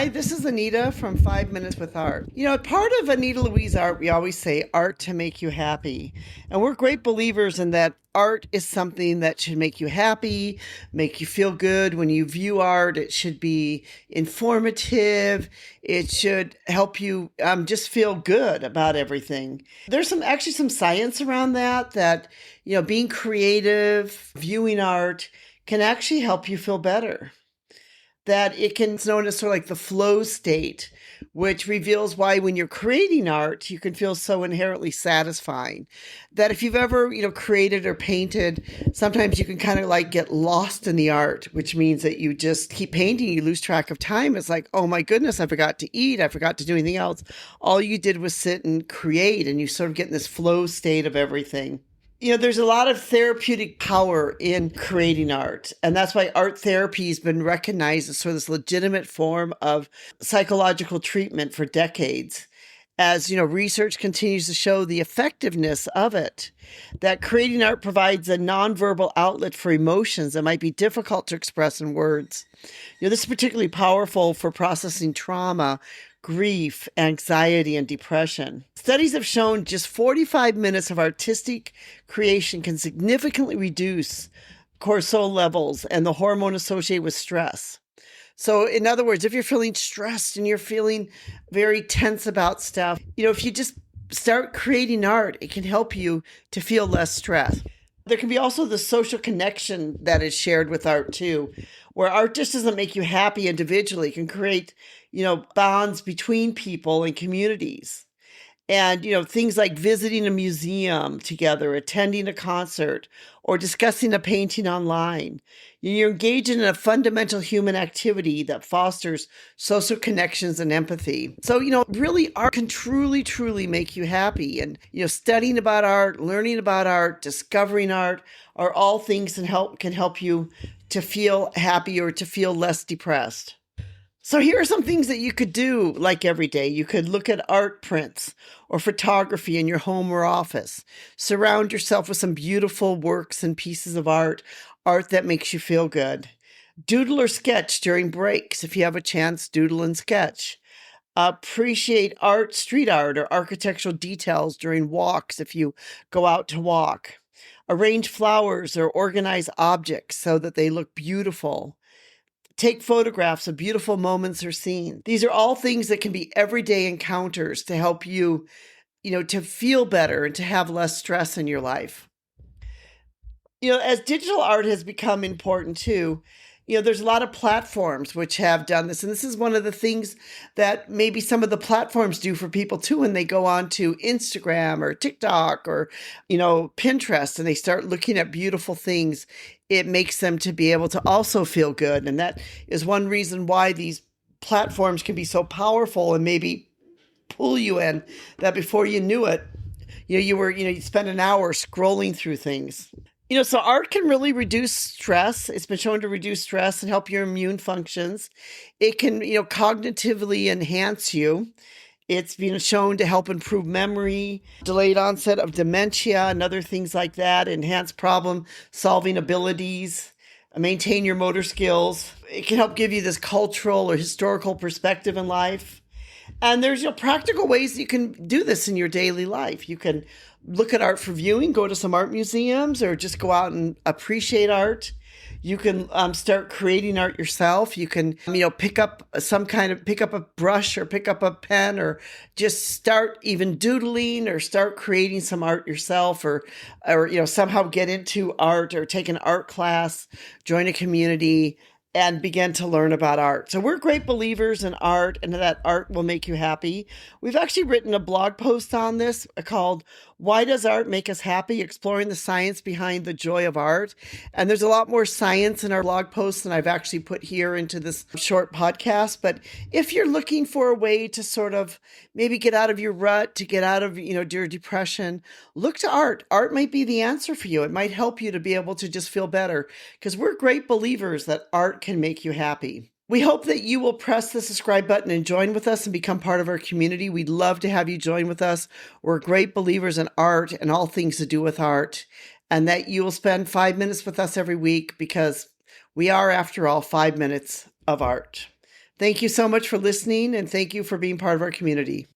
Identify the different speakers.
Speaker 1: Hi, this is Anita from 5 Minutes with Art. Part of Anita Louise Art, we always say art to make you happy. And we're great believers in that art is something that should make you happy, make you feel good. When you view art, it should be informative. It should help you just feel good about everything. There's some science around that, being creative, viewing art can actually help you feel better. That it's known as sort of like the flow state, which reveals why when you're creating art, you can feel so inherently satisfying. That if you've ever, created or painted, sometimes you can kind of like get lost in the art, which means that you just keep painting, you lose track of time. It's like, oh my goodness, I forgot to eat, I forgot to do anything else. All you did was sit and create, and you sort of get in this flow state of everything. There's a lot of therapeutic power in creating art. And that's why art therapy has been recognized as sort of this legitimate form of psychological treatment for decades. As research continues to show the effectiveness of it, that creating art provides a nonverbal outlet for emotions that might be difficult to express in words. This is particularly powerful for processing trauma, grief, anxiety, and depression. Studies have shown just 45 minutes of artistic creation can significantly reduce cortisol levels and the hormone associated with stress. So in other words, if you're feeling stressed and you're feeling very tense about stuff, if you just start creating art, it can help you to feel less stress. There can be also the social connection that is shared with art too, where art just doesn't make you happy individually. It can create, bonds between people and communities. And, things like visiting a museum together, attending a concert, or discussing a painting online. You're engaged in a fundamental human activity that fosters social connections and empathy. So, really art can truly, truly make you happy. And, studying about art, learning about art, discovering art are all things that can help you to feel happy or to feel less depressed. So here are some things that you could do like every day. You could look at art prints or photography in your home or office. Surround yourself with some beautiful works and pieces of art that makes you feel good. Doodle or sketch during breaks. If you have a chance, doodle and sketch. Appreciate street art or architectural details during walks if you go out to walk. Arrange flowers or organize objects so that they look beautiful. Take photographs of beautiful moments or scenes. These are all things that can be everyday encounters to help you, to feel better and to have less stress in your life. As digital art has become important too, there's a lot of platforms which have done this. And this is one of the things that maybe some of the platforms do for people too when they go on to Instagram or TikTok or, Pinterest and they start looking at beautiful things. It makes them to be able to also feel good. And that is one reason why these platforms can be so powerful and maybe pull you in, that before you knew it, you spent an hour scrolling through things. So art can really reduce stress. It's been shown to reduce stress and help your immune functions. It can, cognitively enhance you. It's been shown to help improve memory, delayed onset of dementia, and other things like that, enhance problem-solving abilities, maintain your motor skills. It can help give you this cultural or historical perspective in life. And there's practical ways that you can do this in your daily life. You can look at art for viewing, go to some art museums, or just go out and appreciate art. You can start creating art yourself. You can, pick up a brush or pick up a pen or just start even doodling or start creating some art yourself or somehow get into art or take an art class, join a community, and begin to learn about art. So we're great believers in art and that art will make you happy. We've actually written a blog post on this called Why Does Art Make Us Happy? Exploring the science behind the joy of art. And there's a lot more science in our blog post than I've actually put here into this short podcast. But if you're looking for a way to sort of maybe get out of your rut, to get out of, your depression, look to art. Art might be the answer for you. It might help you to be able to just feel better because we're great believers that art can make you happy. We hope that you will press the subscribe button and join with us and become part of our community. We'd love to have you join with us. We're great believers in art and all things to do with art, and that you will spend 5 minutes with us every week because we are, after all, 5 minutes of art. Thank you so much for listening, and thank you for being part of our community.